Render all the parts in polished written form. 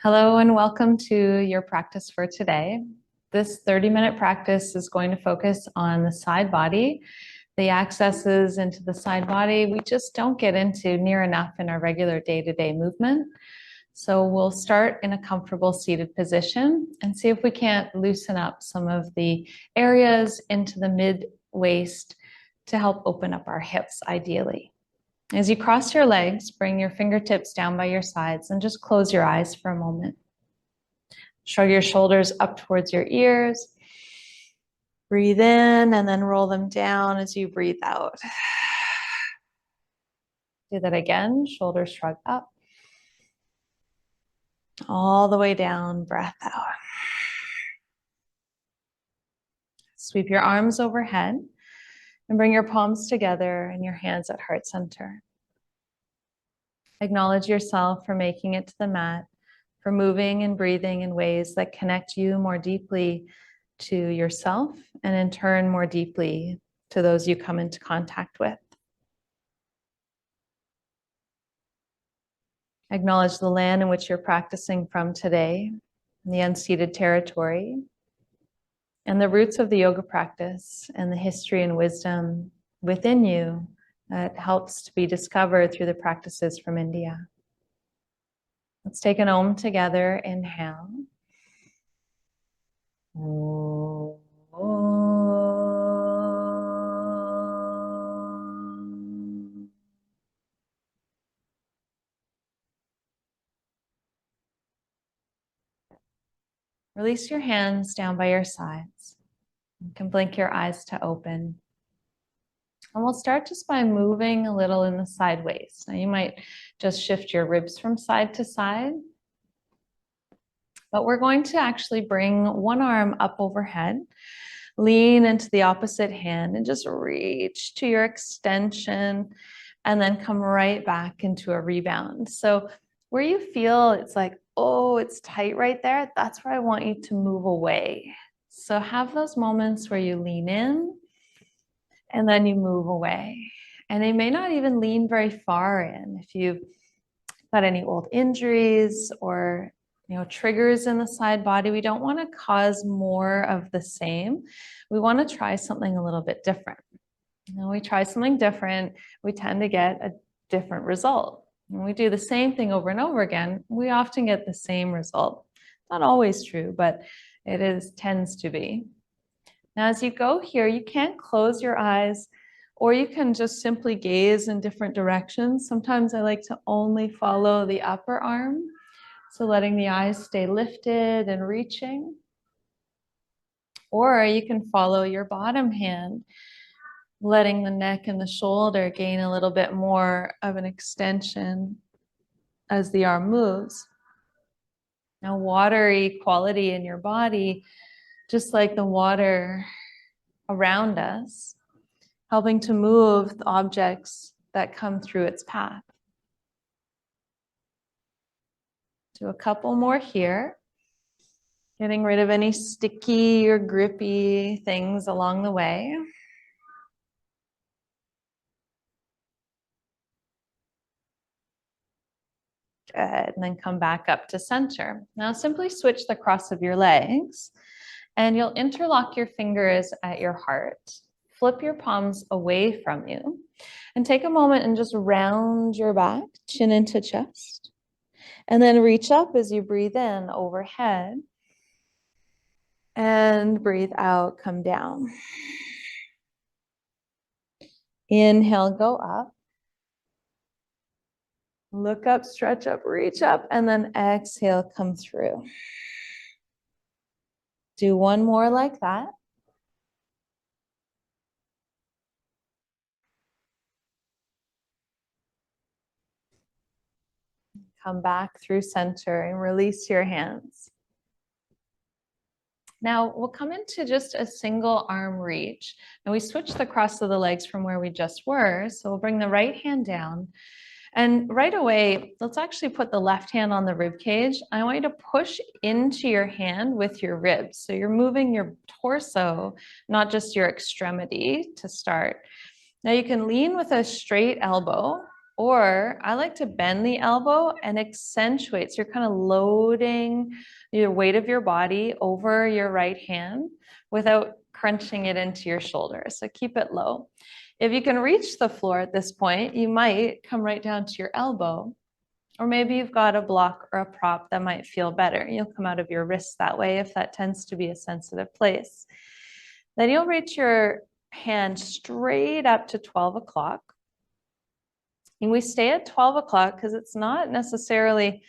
Hello and welcome to your practice for today. This 30-minute practice is going to focus on the side body, the accesses into the side body. We just don't get into near enough in our regular day-to-day movement. So we'll start in a comfortable seated position and see if we can't loosen up some of the areas into the mid-waist to help open up our hips ideally. As you cross your legs, bring your fingertips down by your sides and just close your eyes for a moment. Shrug your shoulders up towards your ears. Breathe in and then roll them down as you breathe out. Do that again. Shoulders shrug up. All the way down, breath out. Sweep your arms overhead and bring your palms together and your hands at heart center. Acknowledge yourself for making it to the mat, for moving and breathing in ways that connect you more deeply to yourself and in turn more deeply to those you come into contact with. Acknowledge the land in which you're practicing from today, the unceded territory, and the roots of the yoga practice and the history and wisdom within you that helps to be discovered through the practices from India. Let's take an Om together. Inhale. Om. Release your hands down by your sides. You can blink your eyes to open. And we'll start just by moving a little in the side waist. Now you might just shift your ribs from side to side. But we're going to actually bring one arm up overhead, lean into the opposite hand and just reach to your extension and then come right back into a rebound. So where you feel it's like, oh, it's tight right there, that's where I want you to move away. So have those moments where you lean in and then you move away. And you may not even lean very far in. If you've got any old injuries or triggers in the side body, we don't want to cause more of the same. We want to try something a little bit different. When we try something different, we tend to get a different result. When we do the same thing over and over again, we often get the same result. Not always true, but tends to be. Now, as you go here, you can't close your eyes, or you can just simply gaze in different directions. Sometimes I like to only follow the upper arm, so letting the eyes stay lifted and reaching. Or you can follow your bottom hand, letting the neck and the shoulder gain a little bit more of an extension as the arm moves. Now, watery quality in your body, just like the water around us, helping to move the objects that come through its path. Do a couple more here, getting rid of any sticky or grippy things along the way. Good, and then come back up to center. Now simply switch the cross of your legs and you'll interlock your fingers at your heart. Flip your palms away from you and take a moment and just round your back, chin into chest. And then reach up as you breathe in overhead. And breathe out, come down. Inhale, go up. Look up, stretch up, reach up, and then exhale, come through. Do one more like that. Come back through center and release your hands. Now we'll come into just a single arm reach. And we switch the cross of the legs from where we just were. So we'll bring the right hand down. And right away, let's actually put the left hand on the rib cage. I want you to push into your hand with your ribs. So you're moving your torso, not just your extremity to start. Now you can lean with a straight elbow Or I like to bend the elbow and accentuate. So you're kind of loading your weight of your body over your right hand without crunching it into your shoulder. So keep it low. If you can reach the floor at this point, you might come right down to your elbow. Or maybe you've got a block or a prop that might feel better. You'll come out of your wrist that way if that tends to be a sensitive place. Then you'll reach your hand straight up to 12 o'clock. And we stay at 12 o'clock because it's not necessarily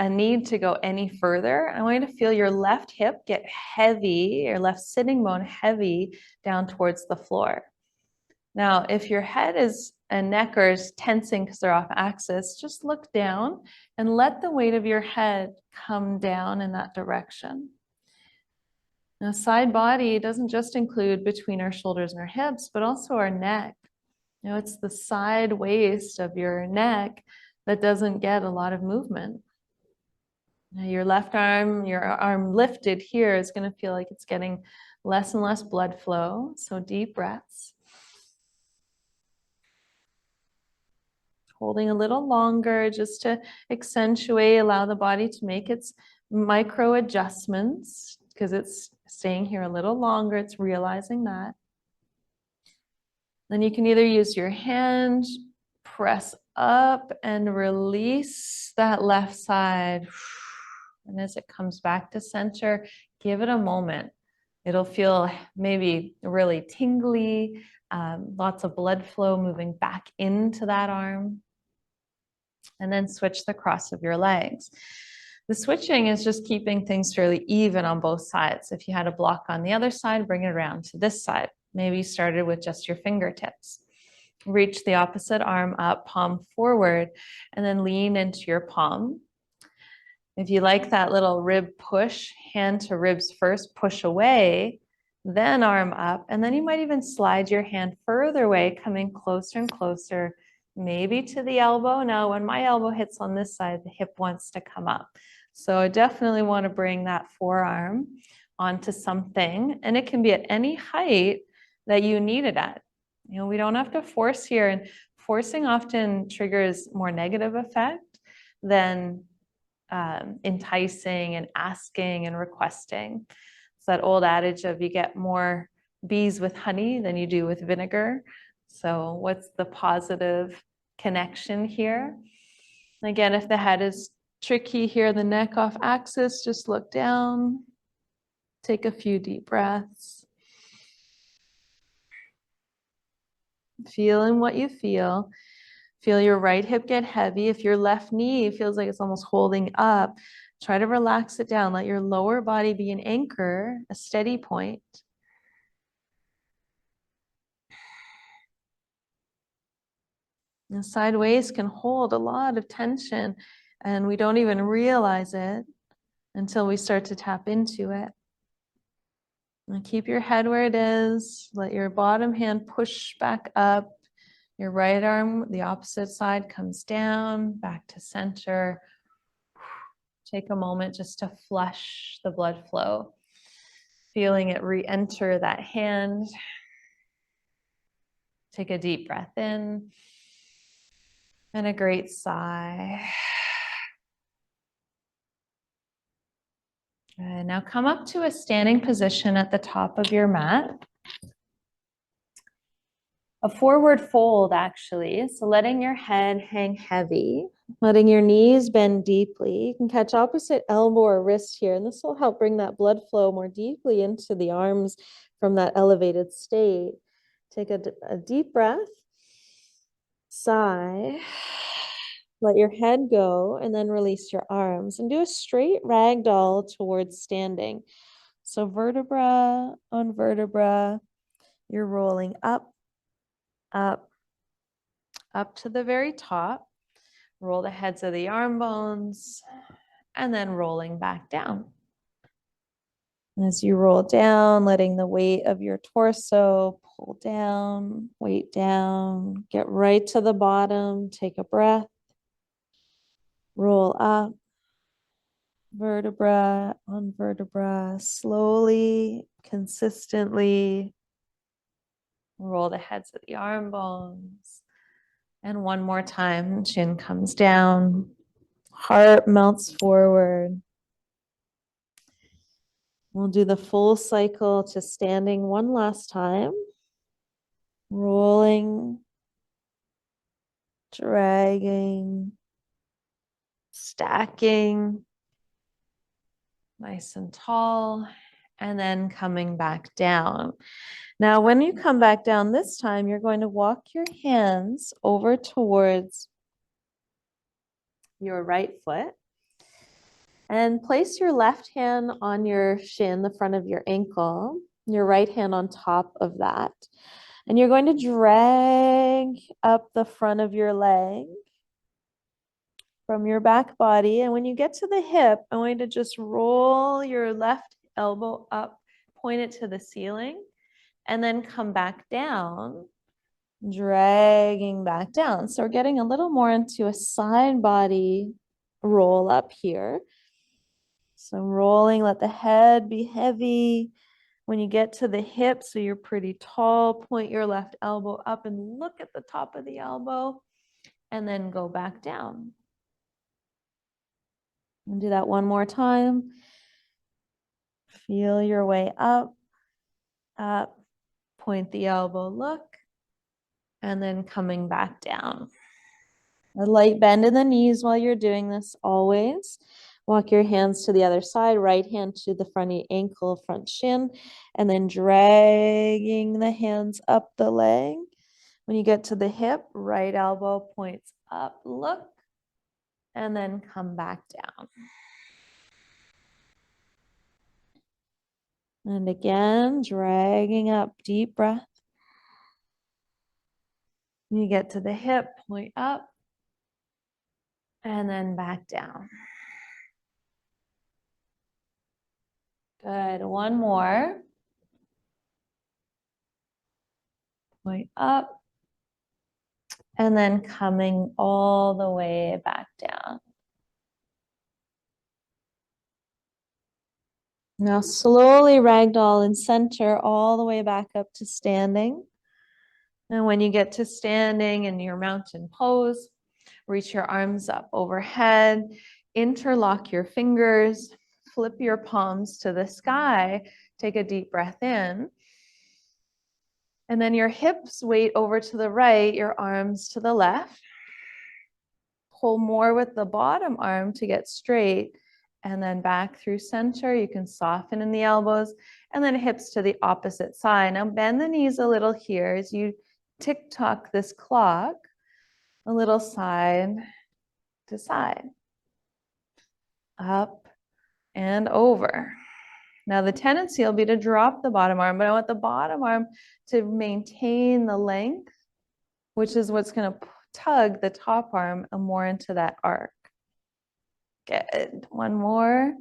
a need to go any further. I want you to feel your left hip get heavy, your left sitting bone heavy down towards the floor. Now, if your head and neck are tensing because they're off axis, just look down and let the weight of your head come down in that direction. Now, side body doesn't just include between our shoulders and our hips, but also our neck. You know, it's the side waist of your neck that doesn't get a lot of movement. Now, your left arm, your arm lifted here is going to feel like it's getting less and less blood flow. So deep breaths. Holding a little longer just to accentuate, allow the body to make its micro adjustments because it's staying here a little longer. It's realizing that. Then you can either use your hand, press up and release that left side. And as it comes back to center, give it a moment. It'll feel maybe really tingly, lots of blood flow moving back into that arm. And then switch the cross of your legs. The switching is just keeping things fairly even on both sides. If you had a block on the other side, bring it around to this side. Maybe you started with just your fingertips. Reach the opposite arm up, palm forward, and then lean into your palm. If you like that little rib push, hand to ribs first, push away, then arm up, and then you might even slide your hand further away, coming closer and closer, maybe to the elbow. Now, when my elbow hits on this side, the hip wants to come up. So I definitely want to bring that forearm onto something, and it can be at any height that you need it at. You know, we don't have to force here, and forcing often triggers more negative effect than enticing and asking and requesting. It's that old adage of you get more bees with honey than you do with vinegar. So what's the positive connection here? Again, if the head is tricky here, the neck off axis, just look down, take a few deep breaths. Feeling what you feel. Feel your right hip get heavy. If your left knee feels like it's almost holding up, try to relax it down. Let your lower body be an anchor, a steady point. The side waist can hold a lot of tension, and we don't even realize it until we start to tap into it. And keep your head where it is. Let your bottom hand push back up. Your right arm, the opposite side, comes down, back to center. Take a moment just to flush the blood flow, feeling it re-enter that hand. Take a deep breath in and a great sigh. And now come up to a standing position at the top of your mat. A forward fold, actually. So letting your head hang heavy, letting your knees bend deeply. You can catch opposite elbow or wrist here, and this will help bring that blood flow more deeply into the arms from that elevated state. Take a deep breath, sigh, let your head go, and then release your arms and do a straight ragdoll towards standing. So vertebra on vertebra, you're rolling up, up, up to the very top. Roll the heads of the arm bones, and then rolling back down. As you roll down, letting the weight of your torso pull down, weight down, get right to the bottom, take a breath, roll up, vertebra on vertebra, slowly, consistently, roll the heads of the arm bones, And one more time, chin comes down, heart melts forward. We'll do the full cycle to standing one last time. Rolling, dragging, stacking, nice and tall, and then coming back down. Now, when you come back down this time, you're going to walk your hands over towards your right foot and place your left hand on your shin, the front of your ankle, your right hand on top of that. And you're going to drag up the front of your leg from your back body. And when you get to the hip, I'm going to just roll your left elbow up, point it to the ceiling, and then come back down, dragging back down. So we're getting a little more into a side body roll up here. So rolling, let the head be heavy. When you get to the hip, so you're pretty tall, point your left elbow up and look at the top of the elbow, and then go back down. And do that one more time. Feel your way up, up, point the elbow, look, and then coming back down. A light bend in the knees while you're doing this always. Walk your hands to the other side, right hand to the front of your ankle, front shin, and then dragging the hands up the leg. When you get to the hip, right elbow points up, look, and then come back down. And again, dragging up, deep breath. When you get to the hip, point up, and then back down. Good, one more. Point up, and then coming all the way back down. Now slowly ragdoll in center all the way back up to standing. And when you get to standing in your mountain pose, reach your arms up overhead, interlock your fingers, flip your palms to the sky, take a deep breath in. And then your hips weight over to the right, your arms to the left. Pull more with the bottom arm to get straight, and then back through center. You can soften in the elbows, and then hips to the opposite side. Now bend the knees a little here as you tick-tock this clock, a little side to side, up and over. Now the tendency will be to drop the bottom arm, but I want the bottom arm to maintain the length, which is what's going to tug the top arm more into that arc. Good. One more.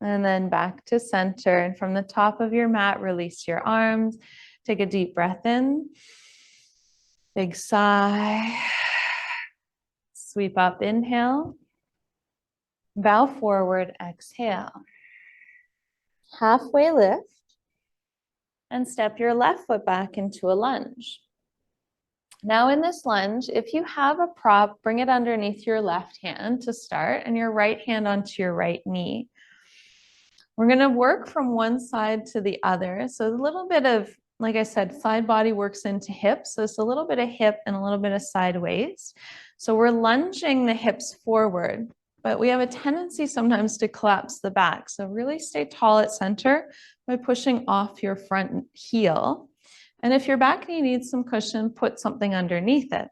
And then back to center. And from the top of your mat, release your arms. Take a deep breath in. Big sigh. Sweep up, inhale. Bow forward, exhale. Halfway lift. And step your left foot back into a lunge. Now in this lunge, if you have a prop, bring it underneath your left hand to start and your right hand onto your right knee. We're going to work from one side to the other. So a little bit of, like I said, side body works into hips. So it's a little bit of hip and a little bit of sideways. So we're lunging the hips forward, but we have a tendency sometimes to collapse the back. So really stay tall at center by pushing off your front heel. And if your back knee needs some cushion, put something underneath it.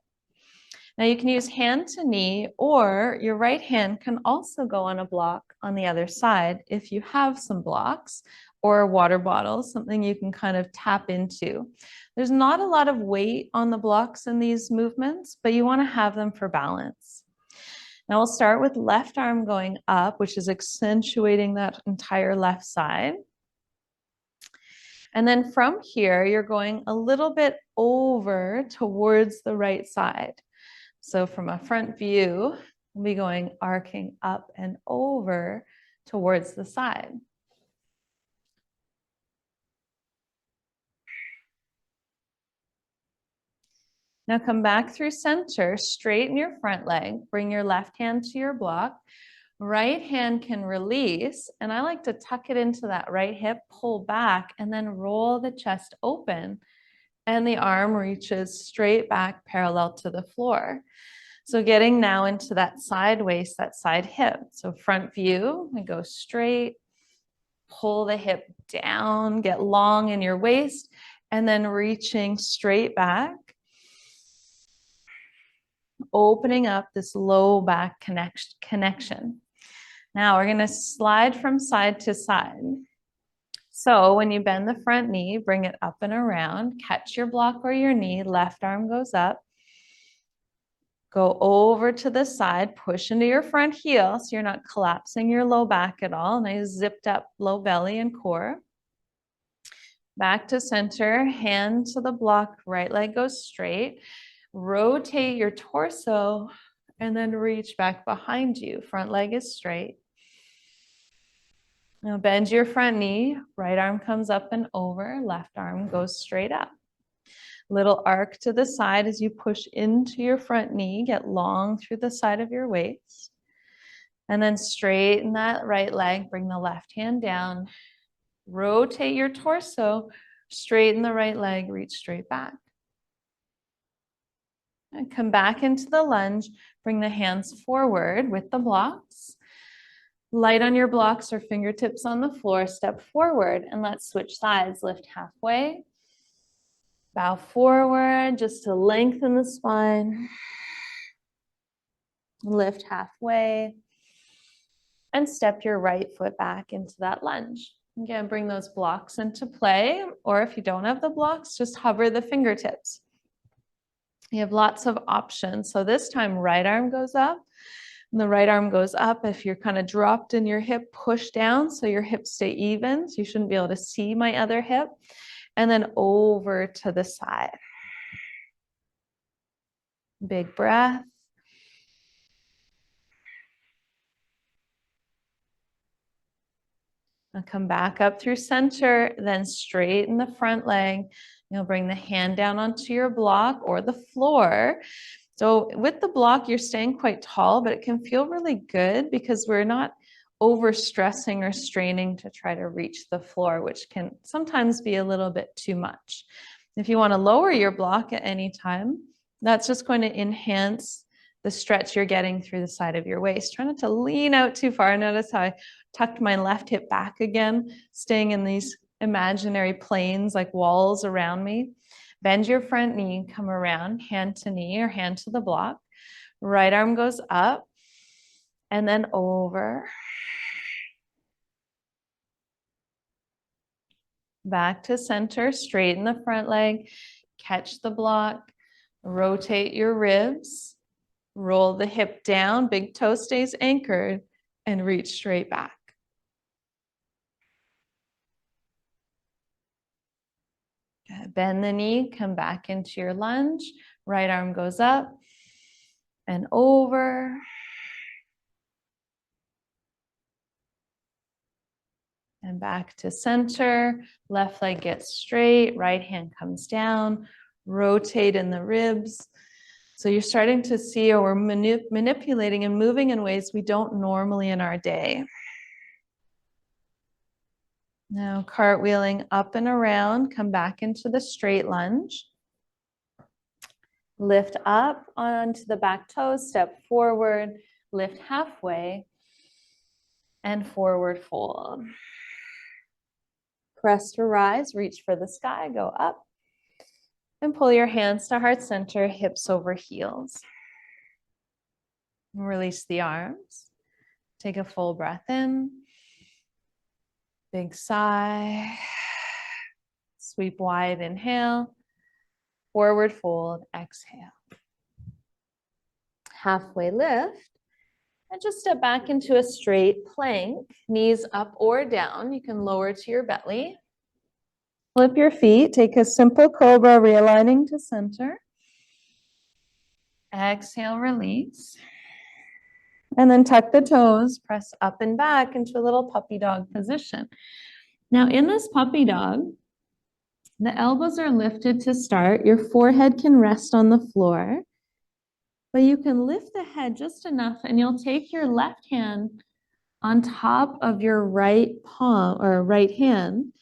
Now you can use hand to knee, or your right hand can also go on a block on the other side if you have some blocks or water bottles, something you can kind of tap into. There's not a lot of weight on the blocks in these movements, but you want to have them for balance. Now we'll start with left arm going up, which is accentuating that entire left side. And then from here, you're going a little bit over towards the right side. So from a front view, we'll be going arcing up and over towards the side. Now come back through center, straighten your front leg, bring your left hand to your block. Right hand can release, and I like to tuck it into that right hip, pull back, and then roll the chest open, and the arm reaches straight back parallel to the floor. So getting now into that side waist, that side hip. So front view, and go straight, pull the hip down, get long in your waist, and then reaching straight back, opening up this low back connection. Now we're going to slide from side to side. So when you bend the front knee, bring it up and around, catch your block or your knee, left arm goes up, go over to the side, push into your front heel so you're not collapsing your low back at all. Nice zipped up low belly and core. Back to center, hand to the block, right leg goes straight. Rotate your torso and then reach back behind you. Front leg is straight. Now bend your front knee, right arm comes up and over, left arm goes straight up. Little arc to the side as you push into your front knee, get long through the side of your waist. And then straighten that right leg, bring the left hand down, rotate your torso, straighten the right leg, reach straight back. And come back into the lunge, bring the hands forward with the blocks. Light on your blocks or fingertips on the floor, step forward and let's switch sides. Lift halfway, bow forward just to lengthen the spine. Lift halfway and step your right foot back into that lunge. Again, bring those blocks into play, or if you don't have the blocks, just hover the fingertips. You have lots of options. So this time, right arm goes up. And the right arm goes up. If you're kind of dropped in your hip, push down so your hips stay even. So you shouldn't be able to see my other hip. And then over to the side. Big breath. Now come back up through center, then straighten the front leg. You'll bring the hand down onto your block or the floor. So with the block, you're staying quite tall, but it can feel really good because we're not over stressing or straining to try to reach the floor, which can sometimes be a little bit too much. If you want to lower your block at any time, that's just going to enhance the stretch you're getting through the side of your waist. Try not to lean out too far. Notice how I tucked my left hip back again, staying in these imaginary planes like walls around me. Bend your front knee, come around, hand to knee or hand to the block. Right arm goes up and then over. Back to center, straighten the front leg, catch the block, rotate your ribs, roll the hip down, big toe stays anchored, and reach straight back. Bend the knee, come back into your lunge. Right arm goes up and over. And back to center. Left leg gets straight, right hand comes down. Rotate in the ribs. So you're starting to see, or we're manipulating and moving in ways we don't normally in our day. Now cartwheeling up and around, come back into the straight lunge. Lift up onto the back toes, step forward, lift halfway, and forward fold. Press to rise, reach for the sky, go up, and pull your hands to heart center, hips over heels. Release the arms. Take a full breath in. Big sigh. Sweep wide, inhale. Forward fold, exhale. Halfway lift. And just step back into a straight plank, knees up or down. You can lower to your belly. Flip your feet, take a simple cobra, realigning to center. Exhale, release. And then tuck the toes, press up and back into a little puppy dog position. Now in this puppy dog, The elbows are lifted to start. Your forehead can rest on the floor, but you can lift the head just enough and you'll take your left hand on top of your right palm or right hand.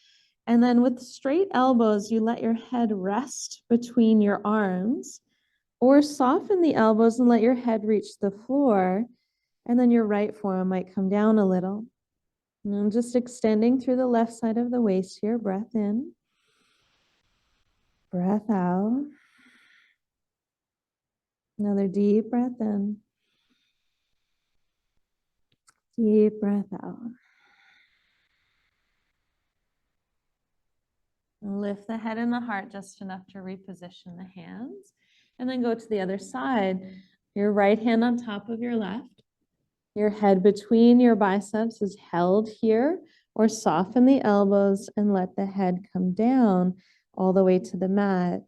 And then with straight elbows, you let your head rest between your arms, or soften the elbows and let your head reach the floor. And then your right forearm might come down a little. And I'm just extending through the left side of the waist here. Breath in, breath out. Another deep breath in, deep breath out. Lift the head and the heart just enough to reposition the hands. And then go to the other side. Your right hand on top of your left. Your head between your biceps is held here, or soften the elbows and let the head come down all the way to the mat.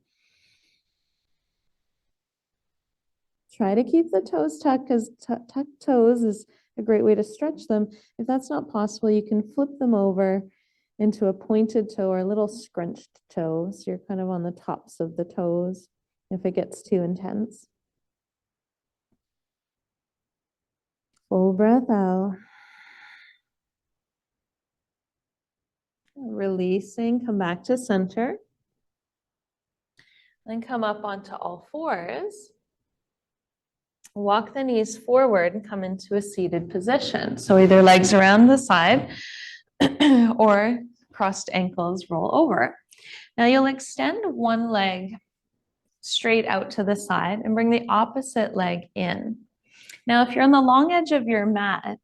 Try to keep the toes tucked, because tucked toes is a great way to stretch them. If that's not possible, you can flip them over into a pointed toe or a little scrunched toe. So you're kind of on the tops of the toes if it gets too intense. Full breath out. Releasing, come back to center. Then come up onto all fours. Walk the knees forward and come into a seated position. So either legs around the side or crossed ankles roll over. Now you'll extend one leg straight out to the side and bring the opposite leg in. Now, if you're on the long edge of your mat,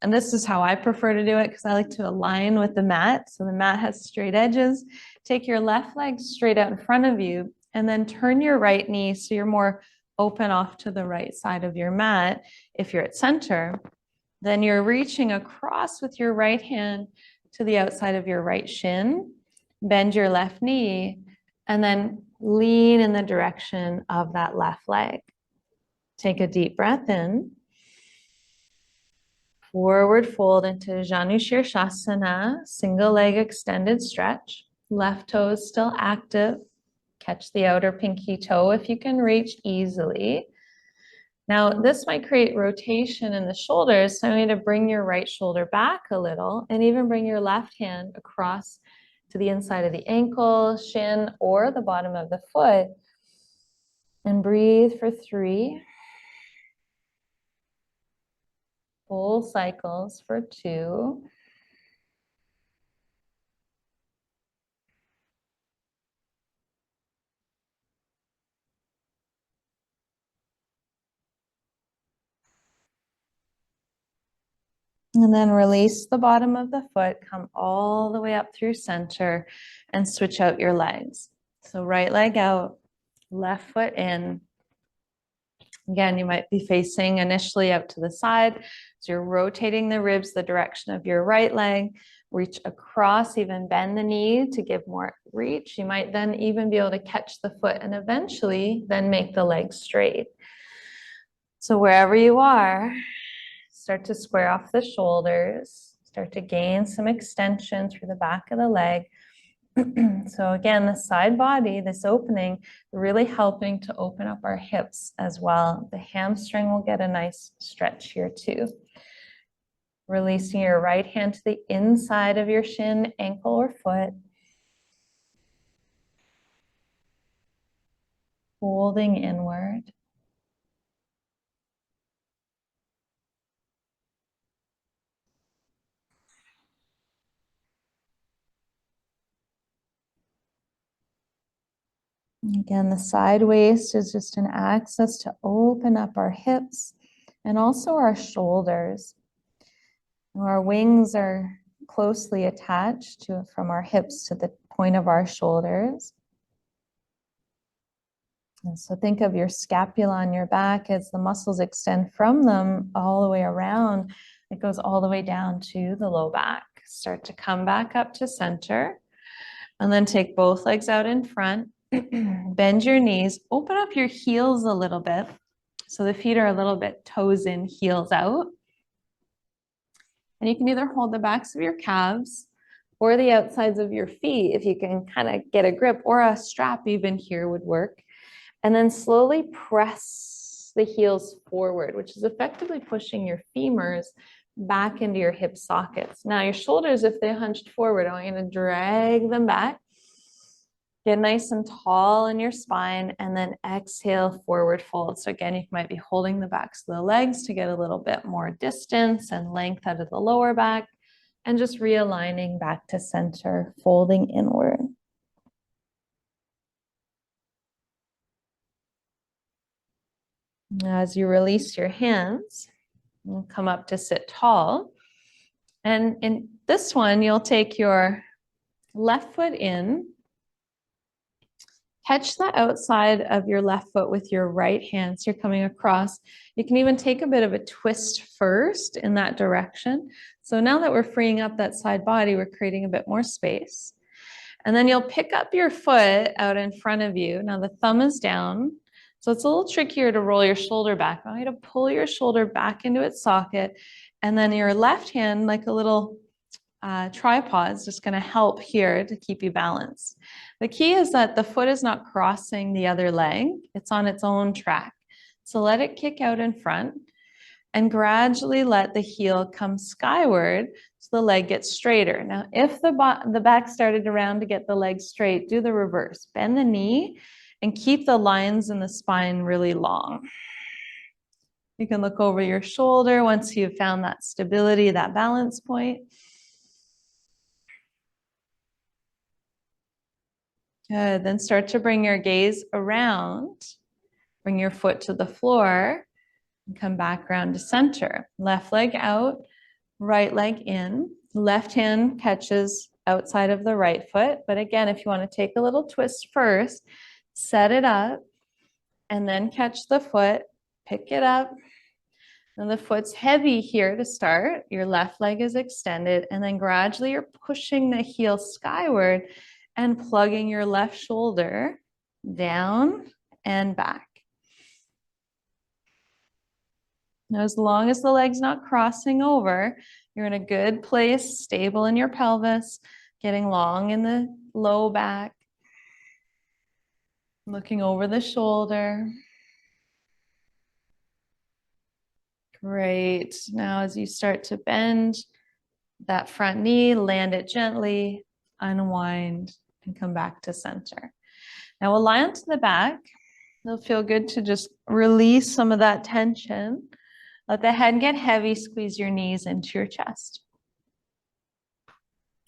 and this is how I prefer to do it because I like to align with the mat. So the mat has straight edges. Take your left leg straight out in front of you and then turn your right knee so you're more open off to the right side of your mat. If you're at center, then you're reaching across with your right hand to the outside of your right shin. Bend your left knee and then lean in the direction of that left leg. Take a deep breath in. Forward fold into Janu Shirshasana, single leg extended stretch. Left toe is still active. Catch the outer pinky toe if you can reach easily. Now, this might create rotation in the shoulders, so I need to bring your right shoulder back a little and even bring your left hand across to the inside of the ankle, shin, or the bottom of the foot. And breathe for 3. Full cycles for 2. And then release the bottom of the foot, come all the way up through center and switch out your legs. So right leg out, left foot in. Again, you might be facing initially out to the side. So you're rotating the ribs the direction of your right leg. Reach across, even bend the knee to give more reach. You might then even be able to catch the foot and eventually then make the leg straight. So wherever you are, start to square off the shoulders. Start to gain some extension through the back of the leg. So again, the side body, this opening, really helping to open up our hips as well. The hamstring will get a nice stretch here too. Releasing your right hand to the inside of your shin, ankle, or foot. Folding inward. Again, the side waist is just an access to open up our hips and also our shoulders. Our wings are closely attached from our hips to the point of our shoulders. And so think of your scapula on your back as the muscles extend from them all the way around. It goes all the way down to the low back. Start to come back up to center. And then take both legs out in front. Bend your knees. Open up your heels a little bit. So the feet are a little bit toes in, heels out. And you can either hold the backs of your calves or the outsides of your feet, if you can kind of get a grip, or a strap even here would work. And then slowly press the heels forward, which is effectively pushing your femurs back into your hip sockets. Now your shoulders, if they hunched forward, I want you to drag them back. Get nice and tall in your spine, and then exhale, forward fold. So again, you might be holding the backs of the legs to get a little bit more distance and length out of the lower back, and just realigning back to center, folding inward. As you release your hands, you'll come up to sit tall. And in this one, you'll take your left foot in, catch the outside of your left foot with your right hand. So you're coming across. You can even take a bit of a twist first in that direction. So now that we're freeing up that side body, we're creating a bit more space. And then you'll pick up your foot out in front of you. Now the thumb is down. So it's a little trickier to roll your shoulder back. I want you to pull your shoulder back into its socket. And then your left hand, like a little tripod, is just going to help here to keep you balanced. The key is that the foot is not crossing the other leg. It's on its own track. So let it kick out in front and gradually let the heel come skyward so the leg gets straighter. Now, if the back started around to get the leg straight, do the reverse. Bend the knee and keep the lines in the spine really long. You can look over your shoulder once you've found that stability, that balance point. Good. Then start to bring your gaze around. Bring your foot to the floor and come back around to center. Left leg out, right leg in. Left hand catches outside of the right foot. But again, if you want to take a little twist first, set it up and then catch the foot, pick it up. And the foot's heavy here to start. Your left leg is extended, and then gradually you're pushing the heel skyward and plugging your left shoulder down and back. Now, as long as the leg's not crossing over, you're in a good place, stable in your pelvis, getting long in the low back, looking over the shoulder. Great. Now, as you start to bend that front knee, land it gently, unwind, and come back to center. Now we'll lie onto the back. It'll feel good to just release some of that tension. Let the head get heavy, squeeze your knees into your chest.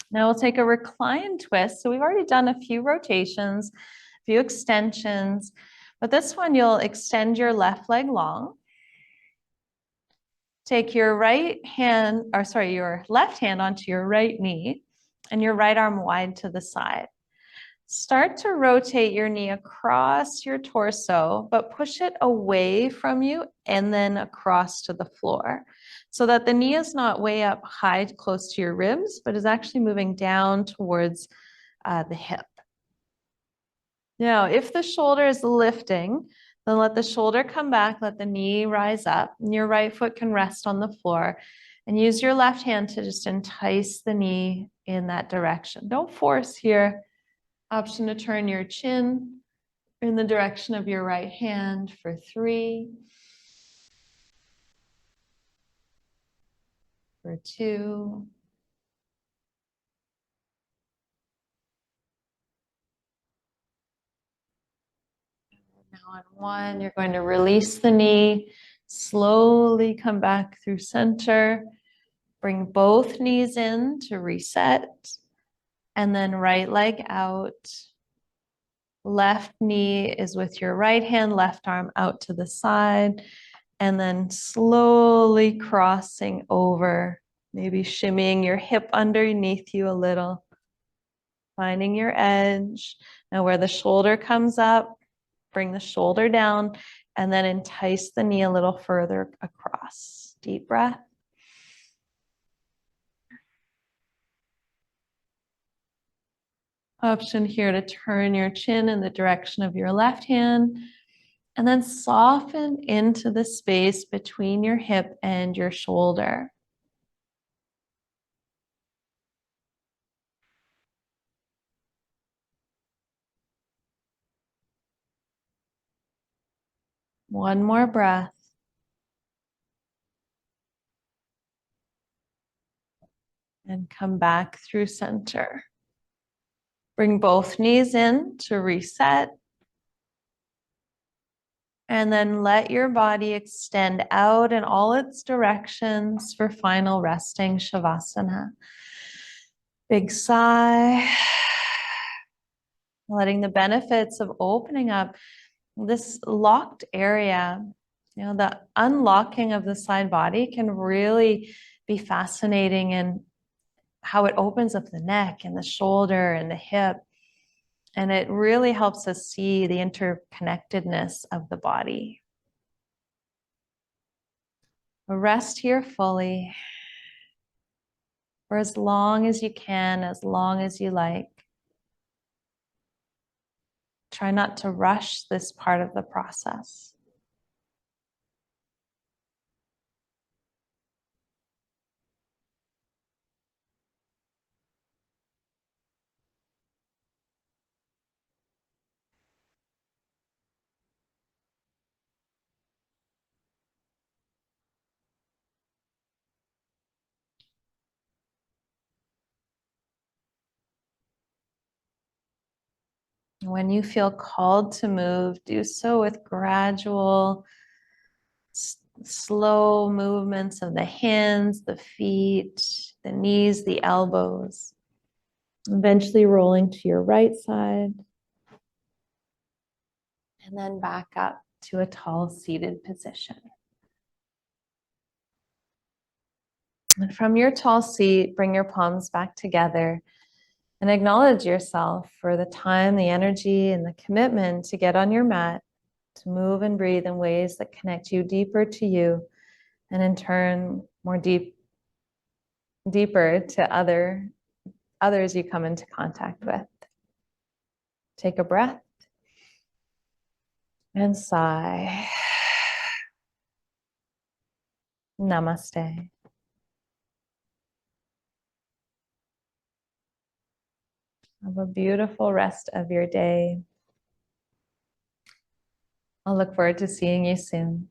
Now we'll take a recline twist. So we've already done a few rotations, a few extensions, but this one you'll extend your left leg long. Take your your left hand onto your right knee and your right arm wide to the side. Start to rotate your knee across your torso, but push it away from you and then across to the floor so that the knee is not way up high close to your ribs, but is actually moving down towards the hip. Now, if the shoulder is lifting, then let the shoulder come back, let the knee rise up, and your right foot can rest on the floor, and use your left hand to just entice the knee in that direction. Don't force here. Option to turn your chin in the direction of your right hand for 3, for 2, now on 1. You're going to release the knee, slowly come back through center, bring both knees in to reset, and then right leg out. Left knee is with your right hand, left arm out to the side, and then slowly crossing over, maybe shimmying your hip underneath you a little, finding your edge. Now where the shoulder comes up, bring the shoulder down, and then entice the knee a little further across. Deep breath. Option here to turn your chin in the direction of your left hand, and then soften into the space between your hip and your shoulder. One more breath. And come back through center. Bring both knees in to reset. And then let your body extend out in all its directions for final resting Shavasana. Big sigh. Letting the benefits of opening up this locked area, the unlocking of the side body can really be fascinating in how it opens up the neck and the shoulder and the hip. And it really helps us see the interconnectedness of the body. Rest here fully for as long as you can, as long as you like. Try not to rush this part of the process. When you feel called to move, do so with gradual, slow movements of the hands, the feet, the knees, the elbows. Eventually rolling to your right side. And then back up to a tall seated position. And from your tall seat, bring your palms back together and acknowledge yourself for the time, the energy, and the commitment to get on your mat, to move and breathe in ways that connect you deeper to you, and in turn, deeper to others you come into contact with. Take a breath and sigh. Namaste. Have a beautiful rest of your day. I'll look forward to seeing you soon.